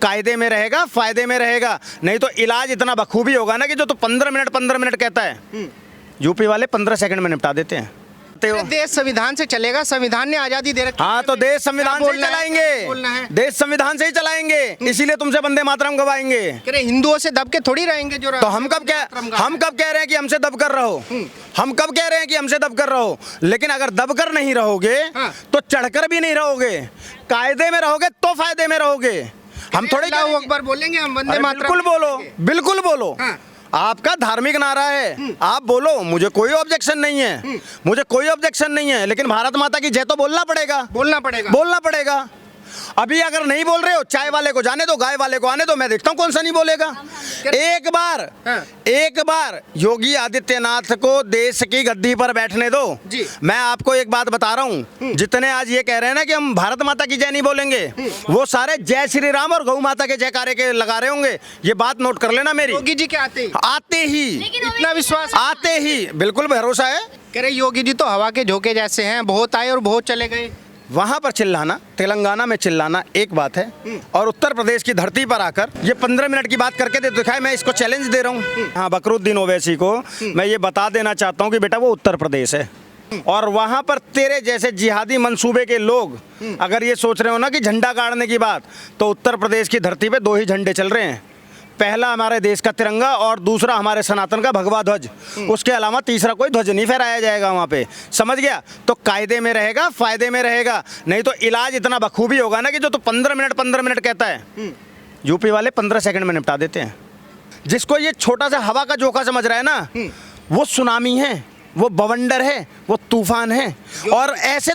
कायदे में रहेगा, फायदे में रहेगा। नहीं तो इलाज इतना बखूबी होगा ना कि जो तो 15 मिनट कहता है, यूपी वाले 15 सेकंड में निपटा देते हैं। देश संविधान से चलेगा, संविधान ने आजादी दे रखी है। हाँ, तो देश संविधान से ही चलाएंगे, देश संविधान से ही चलाएंगे, इसीलिए तुमसे वंदे मातरम गवाएंगे। कह रहे हिंदुओं से दब के थोड़ी रहेंगे जो तो हम कब कह रहे हैं कि हमसे दब कर रहो? हम कब कह रहे हैं कि हमसे दब कर रहो? लेकिन अगर दब कर नहीं रहोगे तो चढ़कर भी नहीं रहोगे, कायदे में रहोगे तो फायदे में रहोगे। हम थोड़ी अल्लाहू अकबर बोलेंगे, हम वंदे मातरम। बिल्कुल बोलो, बिल्कुल बोलो। आपका धार्मिक नारा है, आप बोलो, मुझे कोई ऑब्जेक्शन नहीं है, मुझे कोई ऑब्जेक्शन नहीं है। लेकिन भारत माता की जय तो बोलना पड़ेगा, बोलना पड़ेगा। अभी अगर नहीं बोल रहे हो, चाय वाले को जाने दो, गाय वाले को आने दो, मैं देखता हूँ कौन सा नहीं बोलेगा। एक बार योगी आदित्यनाथ को देश की गद्दी पर बैठने दो। मैं आपको एक बात बता रहा हूँ, जितने आज ये कह रहे हैं ना कि हम भारत माता की जय नहीं बोलेंगे, वो सारे जय श्री राम और गौ माता के जयकारे के लगा रहे होंगे। ये बात नोट कर लेना मेरी। योगी जी के आते ही इतना विश्वास, आते ही बिल्कुल भरोसा है। कह रहे योगी जी तो हवा के झोंके जैसे हैं, बहुत आए और बहुत चले गए। वहाँ पर चिल्लाना, तेलंगाना में चिल्लाना एक बात है, और उत्तर प्रदेश की धरती पर आकर ये 15 मिनट की बात करके दिखाए। मैं इसको चैलेंज दे रहा हूँ। हाँ, बकरुद्दीन ओवैसी को मैं ये बता देना चाहता हूँ कि बेटा वो उत्तर प्रदेश है, और वहाँ पर तेरे जैसे जिहादी मंसूबे के लोग अगर ये सोच रहे हो ना कि झंडा गाड़ने की बात, तो उत्तर प्रदेश की धरती पे 2 ही झंडे चल रहे हैं। पहला हमारे देश का तिरंगा और दूसरा हमारे सनातन का भगवा ध्वज। उसके अलावा तीसरा कोई ध्वज नहीं फहराया जाएगा वहाँ पे, समझ गया? तो कायदे में रहेगा, फायदे में रहेगा। नहीं तो इलाज इतना बखूबी होगा ना कि जो तो 15 मिनट कहता है, यूपी वाले 15 सेकंड में निपटा देते हैं। जिसको ये छोटा सा हवा का झोंका समझ रहा है ना, वो सुनामी है, वो बवंडर है, वो तूफान है। और ऐसे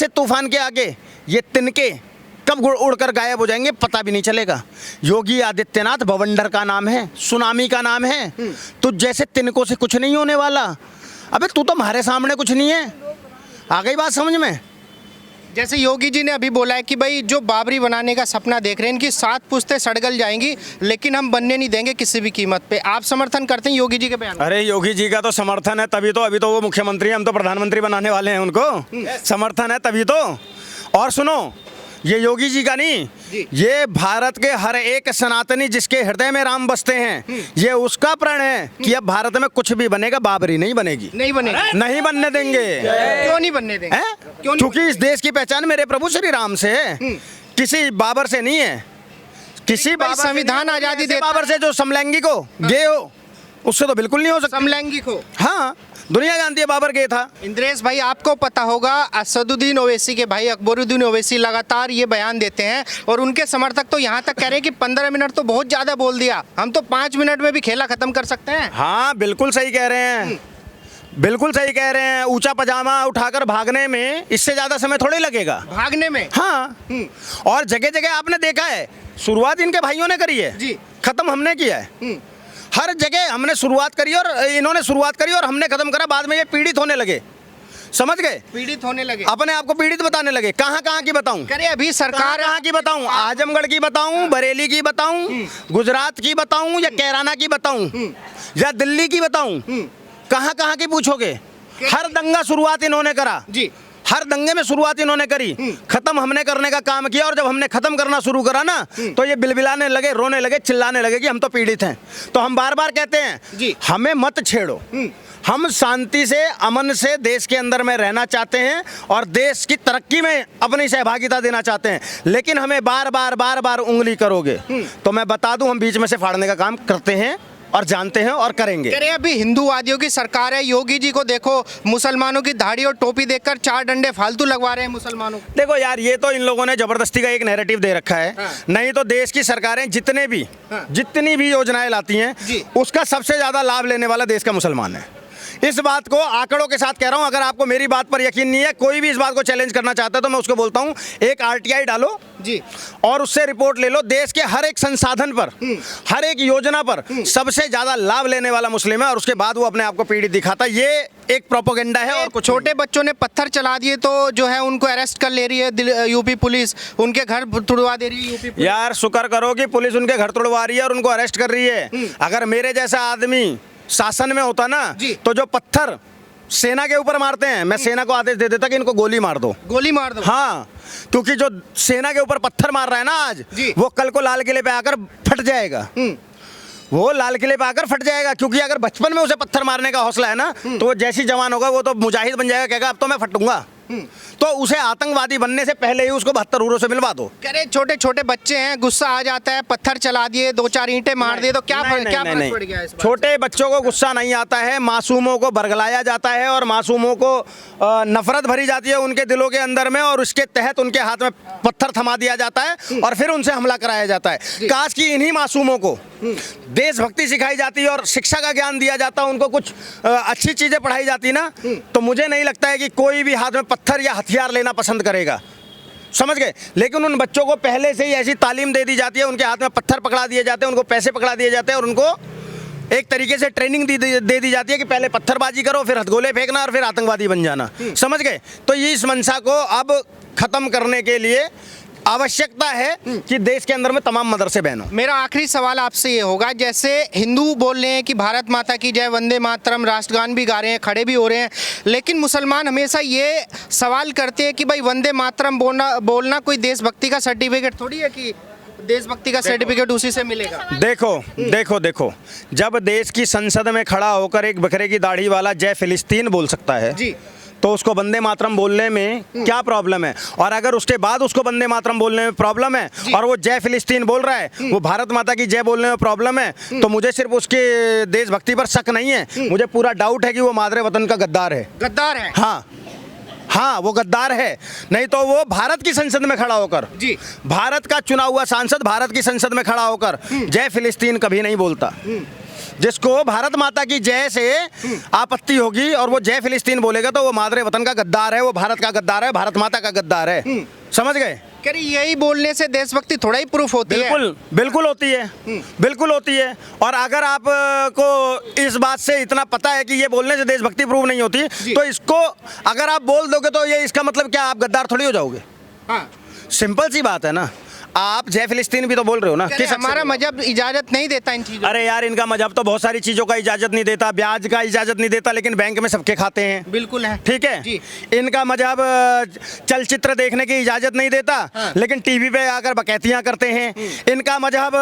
तूफान के आगे ये तिनके कब उड़कर गायब हो जाएंगे पता भी नहीं चलेगा। योगी आदित्यनाथ बवंडर का नाम है, सुनामी का नाम है। तो जैसे तिनकों से कुछ नहीं होने वाला। अबे तू तो हमारे सामने कुछ नहीं है। आ गई बात समझ में? जैसे योगी जी ने अभी बोला है कि भाई जो बाबरी बनाने का सपना देख रहे हैं, इनकी 7 पुश्तें सड़गल जाएंगी, लेकिन हम बनने नहीं देंगे किसी भी कीमत पे। आप समर्थन करते हैं योगी जी के बयान? अरे योगी जी का तो समर्थन है तभी तो, अभी तो वो मुख्यमंत्री हैं, हम तो प्रधानमंत्री बनाने वाले हैं। उनको समर्थन है तभी तो। और सुनो, ये योगी जी का नहीं, ये भारत के हर एक सनातनी जिसके हृदय में राम बसते हैं, ये उसका प्रण है कि अब भारत में कुछ भी बनेगा, बाबरी नहीं बनेगी। नहीं बनने देंगे। क्यों नहीं बनने देंगे? क्योंकि इस देश की पहचान मेरे प्रभु श्री राम से है, किसी बाबर से नहीं है। किसी बाबर संविधान आजादी दे, बाबर से जो समलैंगिक हो, गे हो, उससे तो बिल्कुल नहीं हो सकता। समलैंगिक हो, हाँ, दुनिया जानती है बाबर गे था। इंद्रेश भाई, आपको पता होगा असदुद्दीन ओवैसी के भाई अकबरुद्दीन ओवैसी लगातार ये बयान देते हैं, और उनके समर्थक तो यहाँ तक कह रहे हैं कि 15 मिनट तो बहुत ज्यादा बोल दिया, हम तो 5 मिनट में भी खेला खत्म कर सकते हैं। हाँ, बिल्कुल सही कह रहे हैं, बिल्कुल सही कह रहे हैं। ऊंचा पजामा उठाकर भागने में इससे ज्यादा समय थोड़ी लगेगा। भागने में? हाँ। और जगह जगह आपने देखा है, शुरुआत इनके भाइयों ने करी है, खत्म हमने किया है। हर जगह हमने शुरुआत करी और इन्होंने शुरुआत करी और हमने खत्म करा। बाद में ये पीड़ित होने लगे, समझ गए? पीड़ित होने लगे, अपने आप को पीड़ित बताने लगे। कहाँ की बताऊं? करे अभी सरकार कहाँ की बताऊं? आजमगढ़ की बताऊं, बरेली की बताऊं, गुजरात की बताऊं, या कैराना की बताऊं, या दिल्ली की बताऊं? कहाँ की पूछोगे? हर दंगा शुरुआत इन्होंने करा जी, हर दंगे में शुरुआत इन्होंने करी, खत्म हमने करने का काम किया। और जब हमने खत्म करना शुरू करा ना, तो ये बिलबिलाने लगे, रोने लगे, चिल्लाने लगे कि हम तो पीड़ित हैं। तो हम बार बार कहते हैं हमें मत छेड़ो, हम शांति से, अमन से देश के अंदर में रहना चाहते हैं और देश की तरक्की में अपनी सहभागिता देना चाहते हैं। लेकिन हमें बार बार उंगली करोगे तो मैं बता दूं, हम बीच में से फाड़ने का काम करते हैं और जानते हैं और करेंगे। कह रहे अभी हिंदूवादियों की सरकार है, योगी जी को देखो, मुसलमानों की दाढ़ी और टोपी देखकर 4 डंडे फालतू लगवा रहे हैं मुसलमानों को। देखो यार, ये तो इन लोगों ने जबरदस्ती का एक नैरेटिव दे रखा है। नहीं तो देश की सरकारें जितनी भी योजनाएं लाती हैं, उसका सबसे ज्यादा लाभ लेने वाला देश का मुसलमान है। इस बात को आंकड़ों के साथ कह रहा हूं। अगर आपको मेरी बात पर यकीन नहीं है, कोई भी इस बात को चैलेंज करना चाहता है, तो मैं उसको बोलता हूं एक RTI डालो जी, और उससे रिपोर्ट ले लो। देश के हर एक संसाधन पर, हर एक योजना पर सबसे ज्यादा लाभ लेने वाला मुस्लिम है, और उसके बाद वो अपने आप को पीड़ित दिखाता है। ये एक प्रोपेगेंडा है। और कुछ छोटे बच्चों ने पत्थर चला दिए तो जो है उनको अरेस्ट कर ले रही है यूपी पुलिस, उनके घर तुड़वा दे रही है यूपी पुलिस। यार शुक्र करो कि पुलिस उनके घर तुड़वा रही है और उनको अरेस्ट कर रही है। अगर मेरे जैसा आदमी शासन में होता ना, तो जो पत्थर सेना के ऊपर मारते हैं, मैं सेना को आदेश दे देता कि इनको गोली मार दो। गोली मार दो। हाँ, क्योंकि जो सेना के ऊपर पत्थर मार रहा है ना आज, जी। वो कल को लाल किले पे आकर फट जाएगा। वो लाल किले पे आकर फट जाएगा, क्योंकि अगर बचपन में उसे पत्थर मारने का हौसला है ना, तो वो जैसी जवान होगा वो तो मुजाहिद बन जाएगा, कहेगा अब तो मैं फटूंगा। तो उसे आतंकवादी बनने से पहले ही उसको 72 हुरों से मिलवा दो। कह रहे छोटे छोटे बच्चे हैं, गुस्सा आ जाता है, पत्थर चला दिए, 2-4 ईंटें मार दिए, तो क्या फर्क पड़ गया इस बात से? छोटे बच्चों को गुस्सा नहीं आता है, मासूमों को बरगलाया जाता है और मासूमों को नफरत भरी जाती है उनके दिलों के अंदर में, और उसके तहत उनके हाथ में पत्थर थमा दिया जाता है और फिर उनसे हमला कराया जाता है। काश कि इन्हीं मासूमों को देशभक्ति सिखाई जाती और शिक्षा का ज्ञान दिया जाता, उनको कुछ अच्छी चीजें पढ़ाई जाती ना, तो मुझे नहीं लगता है कि कोई भी हाथ में पत्थर या हथियार लेना पसंद करेगा। समझ गए? लेकिन उन बच्चों को पहले से ही ऐसी तालीम दे दी जाती है, उनके हाथ में पत्थर पकड़ा दिए जाते हैं, उनको पैसे पकड़ा दिए जाते हैं और उनको एक तरीके से ट्रेनिंग दे दी जाती है कि पहले पत्थरबाजी करो, फिर हथगोले फेंकना और फिर आतंकवादी बन जाना। समझ गए? तो ये इस मंशा को अब खत्म करने के लिए आवश्यकता है कि देश के अंदर में तमाम मदरसे बैन हो। मेरा आखिरी सवाल आपसे ये होगा, जैसे हिंदू बोल रहे हैं कि भारत माता की जय, वंदे मातरम, राष्ट्रगान भी गा रहे हैं, खड़े भी हो रहे हैं, लेकिन मुसलमान हमेशा ये सवाल करते हैं कि भाई वंदे मातरम बोलना कोई देशभक्ति का सर्टिफिकेट थोड़ी है कि देशभक्ति का सर्टिफिकेट उसी से मिलेगा। देखो, जब देश की संसद में खड़ा होकर एक बकरे की दाढ़ी वाला जय फिलिस्तीन बोल सकता है जी, तो उसको वंदे मातरम बोलने में क्या प्रॉब्लम है? और अगर उसके बाद उसको वंदे मातरम बोलने में प्रॉब्लम है और वो जय फिलिस्तीन बोल रहा है, वो भारत माता की जय बोलने में प्रॉब्लम है, तो मुझे सिर्फ उसके देशभक्ति पर शक नहीं है, मुझे पूरा डाउट है कि वो मादरे वतन का गद्दार है। गद्दार है? हाँ, वो गद्दार है। नहीं तो वो भारत की संसद में खड़ा होकर, जी, भारत का चुना हुआ सांसद भारत की संसद में खड़ा होकर जय फिलिस्तीन कभी नहीं बोलता। जिसको भारत माता की जय से आपत्ति होगी और वो जय फिलिस्तीन बोलेगा तो वो मादरे वतन का गद्दार है, वो भारत का गद्दार है, भारत माता का गद्दार है। समझ गए? कह यही बोलने से देशभक्ति थोड़ा ही प्रूफ होती है। बिल्कुल होती है, बिल्कुल होती है। और अगर आपको इस बात से इतना पता है कि ये बोलने से देशभक्ति प्रूफ नहीं होती, तो इसको अगर आप बोल दोगे तो ये इसका मतलब क्या, आप गद्दार थोड़ी हो जाओगे? हाँ, सिंपल सी बात है ना। आप जय फिलिस्तीन भी तो बोल रहे हो ना। किस हमारा मजहब इजाजत नहीं देता इन चीजों? अरे यार, इनका मजहब तो बहुत सारी चीजों का इजाजत नहीं देता, ब्याज का इजाजत नहीं देता, लेकिन बैंक में सबके खाते हैं। बिल्कुल है। ठीक है जी। इनका मजहब चलचित्र देखने की इजाजत नहीं देता, हाँ। लेकिन टीवी पे आकर बकैतियां करते हैं। इनका मजहब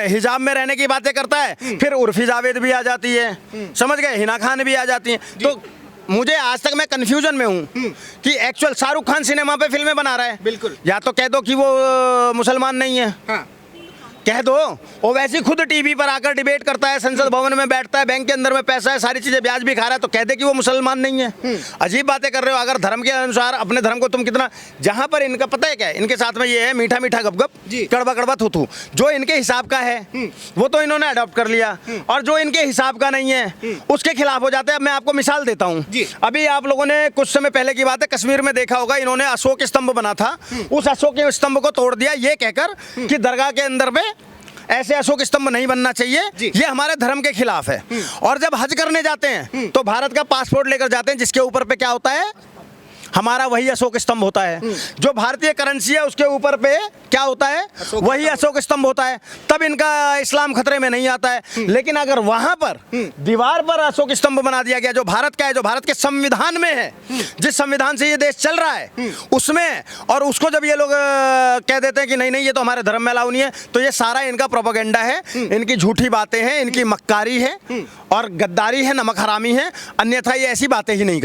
हिजाब में रहने की बातें करता है, फिर उर्फी जावेद भी आ जाती है, समझ गए, हिना खान भी आ जाती हैं। तो मुझे आज तक मैं कंफ्यूजन में हूँ कि एक्चुअल शाहरुख खान सिनेमा पे फिल्में बना रहा है, बिल्कुल, या तो कह दो कि वो मुसलमान नहीं है, हाँ, कह दो। वो वैसे खुद टीवी पर आकर डिबेट करता है, संसद भवन में बैठता है, बैंक के अंदर में पैसा है, सारी चीजें ब्याज भी खा रहा है, तो कह दे कि वो मुसलमान नहीं है। अजीब बातें कर रहे हो। अगर धर्म के अनुसार अपने धर्म को तुम कितना, जहां पर इनका पता है क्या है, इनके साथ में ये है मीठा मीठा गपगप, कड़वा कड़वा थू, जो इनके हिसाब का है वो तो इन्होंने अडॉप्ट कर लिया, और जो इनके हिसाब का नहीं है उसके खिलाफ हो जाते हैं। अब मैं आपको मिसाल देता हूँ। अभी आप लोगों ने कुछ समय पहले की बात है, कश्मीर में देखा होगा, इन्होंने अशोक स्तंभ बना था, उस अशोक स्तंभ को तोड़ दिया ये कहकर कि दरगाह के अंदर में ऐसे अशोक स्तंभ नहीं बनना चाहिए, ये हमारे धर्म के खिलाफ है। और जब हज करने जाते हैं तो भारत का पासपोर्ट लेकर जाते हैं, जिसके ऊपर पे क्या होता है, हमारा वही अशोक स्तंभ होता है। जो भारतीय करेंसी है उसके ऊपर पे क्या होता है, वही अशोक स्तंभ होता है। तब इनका इस्लाम खतरे में नहीं आता है। लेकिन अगर वहां पर दीवार पर अशोक स्तंभ बना दिया गया जो भारत का है, जो भारत के संविधान में है, जिस संविधान से ये देश चल रहा है उसमें, और उसको जब ये लोग कह देते हैं कि नहीं नहीं ये तो हमारे धर्म में अलाउ नहीं है, तो ये सारा इनका प्रोपेगेंडा है, इनकी झूठी बातें हैं, इनकी मक्कारी है और गद्दारी है, नमक हरामी है। अन्यथा ये ऐसी बातें ही नहीं